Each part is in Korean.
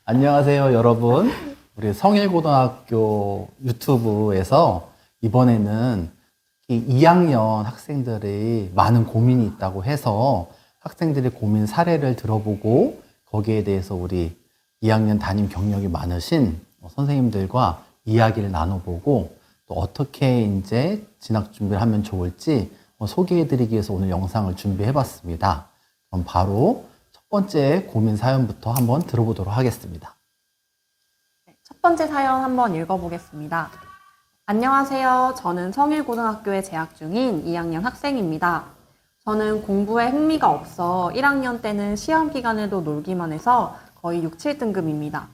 안녕하세요, 여러분. 우리 성일고등학교 유튜브에서 이번에는 이 2학년 학생들이 많은 고민이 있다고 해서 학생들의 고민 사례를 들어보고 거기에 대해서 우리 2학년 담임 경력이 많으신 선생님들과 이야기를 나눠보고 또 어떻게 이제 진학 준비를 하면 좋을지 소개해드리기 위해서 오늘 영상을 준비해봤습니다. 그럼 바로 첫 번째 고민 사연부터 한번 들어보도록 하겠습니다. 첫 번째 사연 한번 읽어보겠습니다. 안녕하세요. 저는 성일고등학교에 재학 중인 2학년 학생입니다. 저는 공부에 흥미가 없어 1학년 때는 시험 기간에도 놀기만 해서 거의 6, 7등급입니다.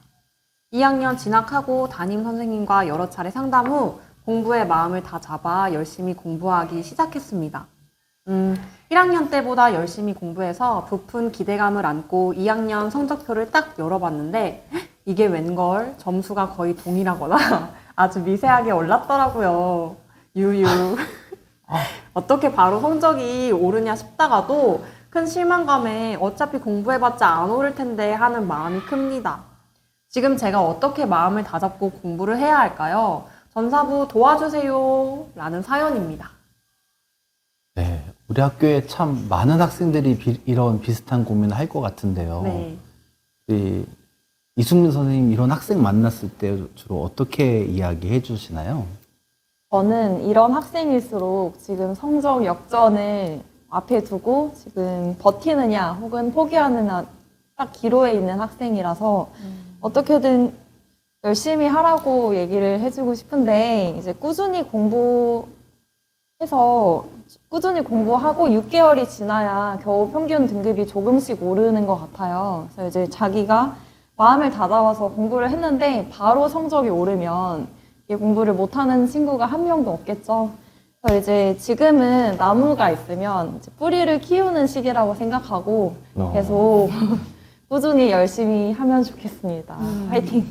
2학년 진학하고 담임 선생님과 여러 차례 상담 후 공부에 마음을 다 잡아 열심히 공부하기 시작했습니다. 1학년 때보다 열심히 공부해서 부푼 기대감을 안고 2학년 성적표를 딱 열어봤는데 이게 웬걸 점수가 거의 동일하거나 아주 미세하게 올랐더라고요. 유유. 어떻게 바로 성적이 오르냐 싶다가도 큰 실망감에 어차피 공부해봤자 안 오를 텐데 하는 마음이 큽니다. 지금 제가 어떻게 마음을 다잡고 공부를 해야 할까요? 전사부 도와주세요. 라는 사연입니다. 네, 우리 학교에 참 많은 학생들이 이런 비슷한 고민을 할 것 같은데요. 네. 이승민 선생님 이런 학생 만났을 때 주로 어떻게 이야기해 주시나요? 저는 이런 학생일수록 지금 성적 역전을 앞에 두고 지금 버티느냐 혹은 포기하느냐 딱 기로에 있는 학생이라서 어떻게든 열심히 하라고 얘기를 해주고 싶은데 이제 꾸준히 공부하고 6개월이 지나야 겨우 평균 등급이 조금씩 오르는 것 같아요. 그래서 이제 자기가 마음을 다잡아서 공부를 했는데 바로 성적이 오르면 공부를 못하는 친구가 한 명도 없겠죠. 그래서 이제 지금은 나무가 있으면 이제 뿌리를 키우는 시기라고 생각하고 계속 꾸준히 열심히 하면 좋겠습니다. 화이팅!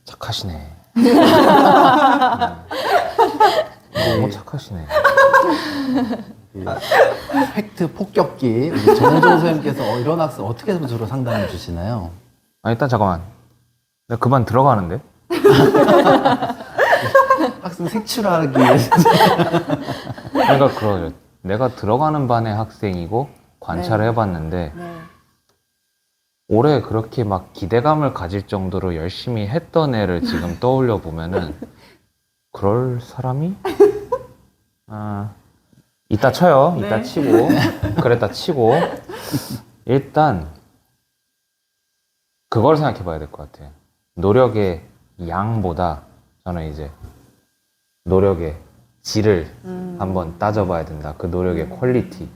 착하시네. 너무 착하시네. 팩트 폭격기 우리 정우정 선생님께서 이런 학생 어떻게 주로 상담해 주시나요? 아, 일단 잠깐만. 내가 그만 들어가는데? 학생 색출하기 위해서 그러니까 그러죠. 내가 들어가는 반의 학생이고 관찰을 해봤는데 네. 올해 그렇게 막 기대감을 가질 정도로 열심히 했던 애를 지금 떠올려 보면은 그럴 사람이? 이따 쳐요. 이따 네. 치고 그랬다 치고 일단 그걸 생각해 봐야 될 것 같아요. 노력의 양보다 저는 이제 노력의 질을 한번 따져봐야 된다. 그 노력의 퀄리티.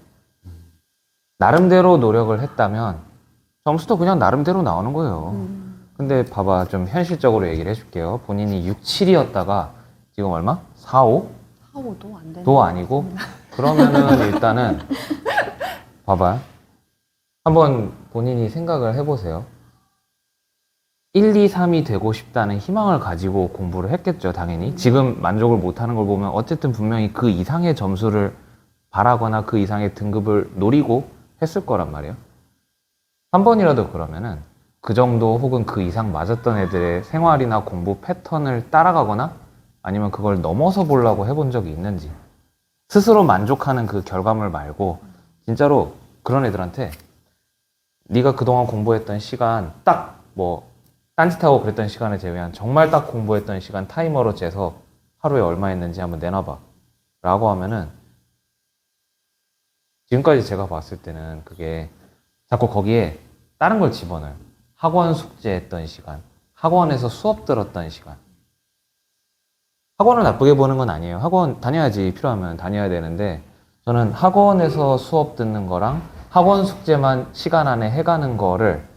나름대로 노력을 했다면 점수도 그냥 나름대로 나오는 거예요. 근데 봐봐, 좀 현실적으로 얘기를 해줄게요. 본인이 6, 7이었다가 지금 얼마? 4, 5? 4호도 안 되는 도 아니고? 그러면은 일단은 봐봐. 한번 본인이 생각을 해보세요. 1, 2, 3이 되고 싶다는 희망을 가지고 공부를 했겠죠, 당연히. 지금 만족을 못하는 걸 보면 어쨌든 분명히 그 이상의 점수를 바라거나 그 이상의 등급을 노리고 했을 거란 말이에요. 한 번이라도 그러면은 그 정도 혹은 그 이상 맞았던 애들의 생활이나 공부 패턴을 따라가거나 아니면 그걸 넘어서 보려고 해본 적이 있는지 스스로 만족하는 그 결과물 말고 진짜로 그런 애들한테 네가 그동안 공부했던 시간 딱 뭐 딴짓하고 그랬던 시간을 제외한 정말 딱 공부했던 시간 타이머로 재서 하루에 얼마 했는지 한번 내놔봐 라고 하면은 지금까지 제가 봤을 때는 그게 자꾸 거기에 다른 걸 집어넣어요. 학원 숙제했던 시간, 학원에서 수업 들었던 시간. 학원을 나쁘게 보는 건 아니에요. 학원 다녀야지, 필요하면 다녀야 되는데 저는 학원에서 수업 듣는 거랑 학원 숙제만 시간 안에 해가는 거를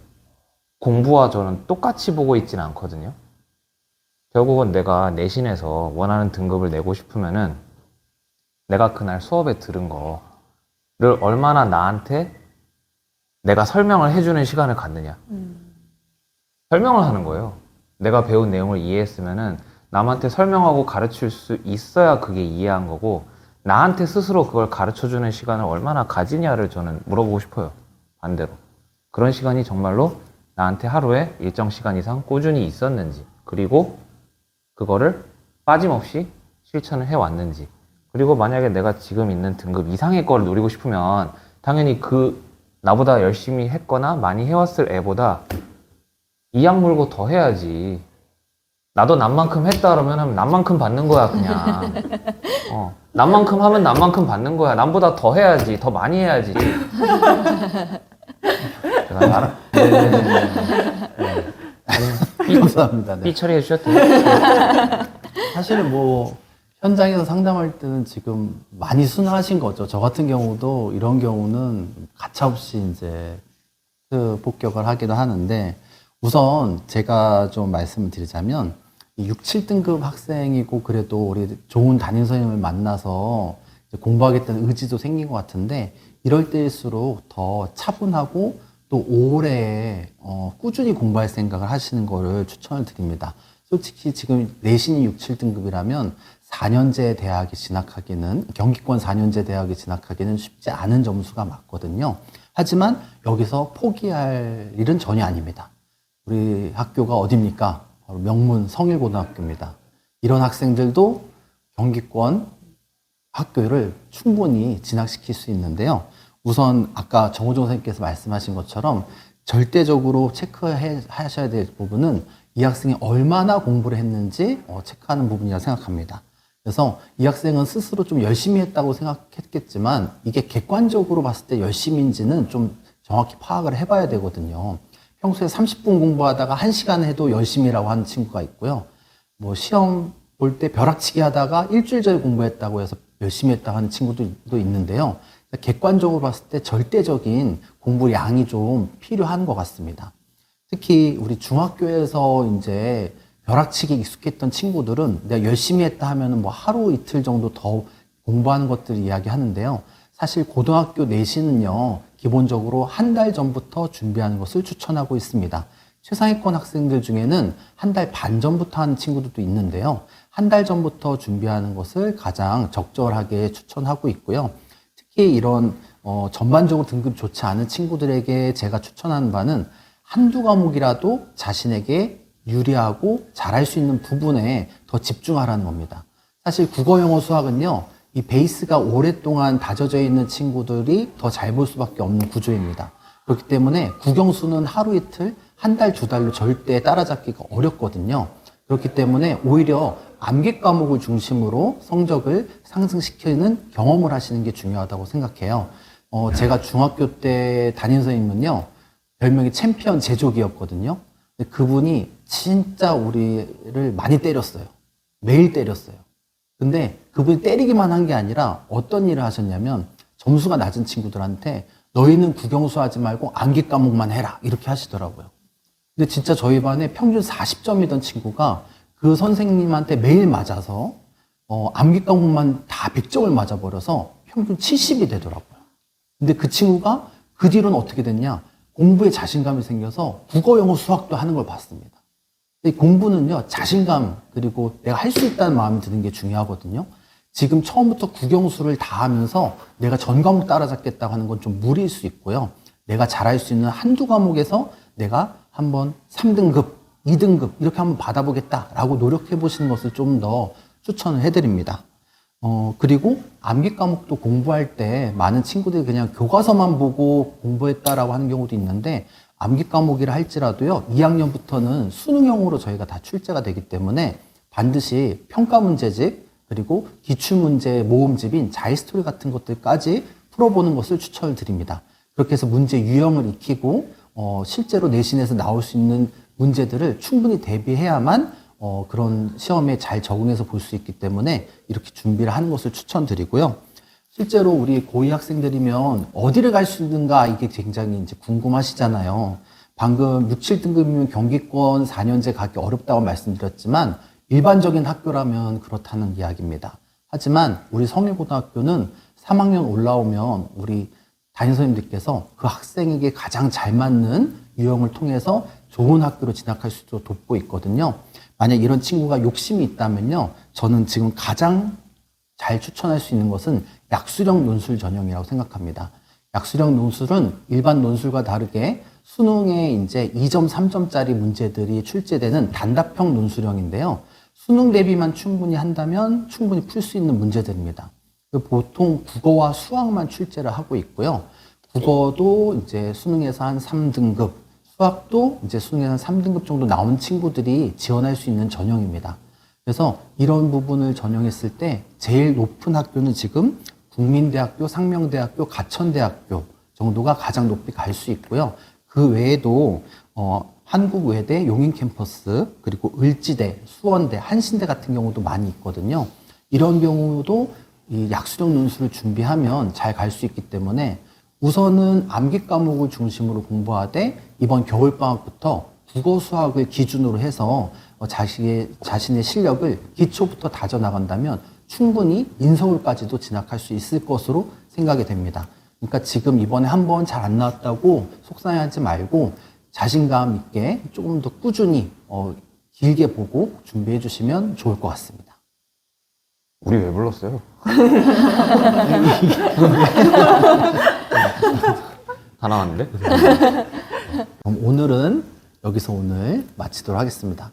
공부와 저는 똑같이 보고 있지는 않거든요. 결국은 내가 내신에서 원하는 등급을 내고 싶으면은 내가 그날 수업에 들은 거를 얼마나 나한테 내가 설명을 해주는 시간을 갖느냐. 설명을 하는 거예요. 내가 배운 내용을 이해했으면은 남한테 설명하고 가르칠 수 있어야 그게 이해한 거고 나한테 스스로 그걸 가르쳐주는 시간을 얼마나 가지냐를 저는 물어보고 싶어요. 반대로. 그런 시간이 정말로 나한테 하루에 일정 시간 이상 꾸준히 있었는지, 그리고 그거를 빠짐없이 실천을 해왔는지, 그리고 만약에 내가 지금 있는 등급 이상의 거를 노리고 싶으면 당연히 나보다 열심히 했거나 많이 해왔을 애보다 이악 물고 더 해야지. 나도 남만큼 했다 그러면 남만큼 받는 거야, 그냥. 남만큼 하면 남만큼 받는 거야. 남보다 더 해야지. 더 많이 해야지. 제가 알아. 감사합니다. 네. 삐 처리해 주셔도 돼요. 사실은 뭐 현장에서 상담할 때는 지금 많이 순화하신 거죠. 저 같은 경우도 이런 경우는 가차없이 이제 복격을 하기도 하는데, 우선 제가 좀 말씀을 드리자면 6, 7등급 학생이고 그래도 우리 좋은 담임 선생님을 만나서 이제 공부하겠다는 의지도 생긴 것 같은데, 이럴 때일수록 더 차분하고 또 오래 꾸준히 공부할 생각을 하시는 거를 추천을 드립니다. 솔직히 지금 내신이 6, 7등급이라면 4년제 대학에 진학하기는, 경기권 4년제 대학에 진학하기는 쉽지 않은 점수가 맞거든요. 하지만 여기서 포기할 일은 전혀 아닙니다. 우리 학교가 어디입니까? 바로 명문 성일고등학교입니다. 이런 학생들도 경기권 학교를 충분히 진학시킬 수 있는데요. 우선 아까 정호정 선생님께서 말씀하신 것처럼 절대적으로 체크하셔야 될 부분은 이 학생이 얼마나 공부를 했는지 체크하는 부분이라고 생각합니다. 그래서 이 학생은 스스로 좀 열심히 했다고 생각했겠지만 이게 객관적으로 봤을 때 열심인지는 좀 정확히 파악을 해봐야 되거든요. 평소에 30분 공부하다가 1시간 해도 열심히라고 하는 친구가 있고요. 뭐 시험 볼 때 벼락치기 하다가 일주일 전에 공부했다고 해서 열심히 했다고 하는 친구도 있는데요. 객관적으로 봤을 때 절대적인 공부 양이 좀 필요한 것 같습니다. 특히 우리 중학교에서 이제 벼락치기 익숙했던 친구들은 내가 열심히 했다 하면은 뭐 하루 이틀 정도 더 공부하는 것들을 이야기하는데요. 사실 고등학교 내신은요, 기본적으로 한 달 전부터 준비하는 것을 추천하고 있습니다. 최상위권 학생들 중에는 한 달 반 전부터 하는 친구들도 있는데요. 한 달 전부터 준비하는 것을 가장 적절하게 추천하고 있고요. 특히 이런 전반적으로 등급이 좋지 않은 친구들에게 제가 추천하는 바는 한두 과목이라도 자신에게 유리하고 잘할 수 있는 부분에 더 집중하라는 겁니다. 사실 국어, 영어, 수학은요, 이 베이스가 오랫동안 다져져 있는 친구들이 더 잘 볼 수밖에 없는 구조입니다. 그렇기 때문에 국영수는 하루 이틀, 한 달, 두 달로 절대 따라잡기가 어렵거든요. 그렇기 때문에 오히려 암기 과목을 중심으로 성적을 상승시키는 경험을 하시는 게 중요하다고 생각해요. 제가 중학교 때 담임 선생님은요, 별명이 챔피언 제조기였거든요. 근데 그분이 진짜 우리를 많이 때렸어요. 매일 때렸어요. 근데 그분이 때리기만 한 게 아니라 어떤 일을 하셨냐면 점수가 낮은 친구들한테 너희는 국영수 하지 말고 암기 과목만 해라 이렇게 하시더라고요. 근데 진짜 저희 반에 평균 40점이던 친구가 그 선생님한테 매일 맞아서 암기 과목만 다 100점을 맞아버려서 평균 70이 되더라고요. 근데 그 친구가 그 뒤로는 어떻게 됐냐? 공부에 자신감이 생겨서 국어, 영어, 수학도 하는 걸 봤습니다. 근데 공부는요, 자신감 그리고 내가 할 수 있다는 마음이 드는 게 중요하거든요. 지금 처음부터 국영수를 다 하면서 내가 전 과목 따라잡겠다고 하는 건 좀 무리일 수 있고요. 내가 잘할 수 있는 한두 과목에서 내가 한번 3등급, 2등급 이렇게 한번 받아보겠다라고 노력해 보시는 것을 좀 더 추천을 해드립니다. 그리고 암기 과목도 공부할 때 많은 친구들이 그냥 교과서만 보고 공부했다라고 하는 경우도 있는데, 암기 과목이라 할지라도요, 2학년부터는 수능형으로 저희가 다 출제가 되기 때문에 반드시 평가 문제집, 그리고 기출문제 모음집인 자이스토리 같은 것들까지 풀어보는 것을 추천을 드립니다. 그렇게 해서 문제 유형을 익히고, 실제로 내신에서 나올 수 있는 문제들을 충분히 대비해야만 그런 시험에 잘 적응해서 볼 수 있기 때문에 이렇게 준비를 하는 것을 추천드리고요. 실제로 우리 고2 학생들이면 어디를 갈 수 있는가 이게 굉장히 이제 궁금하시잖아요. 방금 6, 7등급이면 경기권 4년제 가기 어렵다고 말씀드렸지만 일반적인 학교라면 그렇다는 이야기입니다. 하지만 우리 성일고등학교는 3학년 올라오면 우리 담임 선생님들께서 그 학생에게 가장 잘 맞는 유형을 통해서 좋은 학교로 진학할 수 있도록 돕고 있거든요. 만약 이런 친구가 욕심이 있다면요, 저는 지금 가장 잘 추천할 수 있는 것은 약수령 논술 전형이라고 생각합니다. 약수령 논술은 일반 논술과 다르게 수능에 이제 2점, 3점짜리 문제들이 출제되는 단답형 논술형인데요. 수능 대비만 충분히 한다면 충분히 풀 수 있는 문제들입니다. 보통 국어와 수학만 출제를 하고 있고요. 국어도 이제 수능에서 한 3등급, 수학도 이제 수능에서 한 3등급 정도 나온 친구들이 지원할 수 있는 전형입니다. 그래서 이런 부분을 전형했을 때 제일 높은 학교는 지금 국민대학교, 상명대학교, 가천대학교 정도가 가장 높이 갈 수 있고요. 그 외에도 한국외대, 용인캠퍼스, 그리고 을지대, 수원대, 한신대 같은 경우도 많이 있거든요. 이런 경우도 이 약수령 논술을 준비하면 잘 갈 수 있기 때문에 우선은 암기 과목을 중심으로 공부하되 이번 겨울방학부터 국어, 수학을 기준으로 해서 자신의 실력을 기초부터 다져나간다면 충분히 인서울까지도 진학할 수 있을 것으로 생각이 됩니다. 그러니까 지금 이번에 한 번 잘 안 나왔다고 속상해하지 말고 자신감 있게 조금 더 꾸준히 길게 보고 준비해 주시면 좋을 것 같습니다. 우리 왜 불렀어요? 다 나왔는데? 그럼 오늘은 여기서 오늘 마치도록 하겠습니다.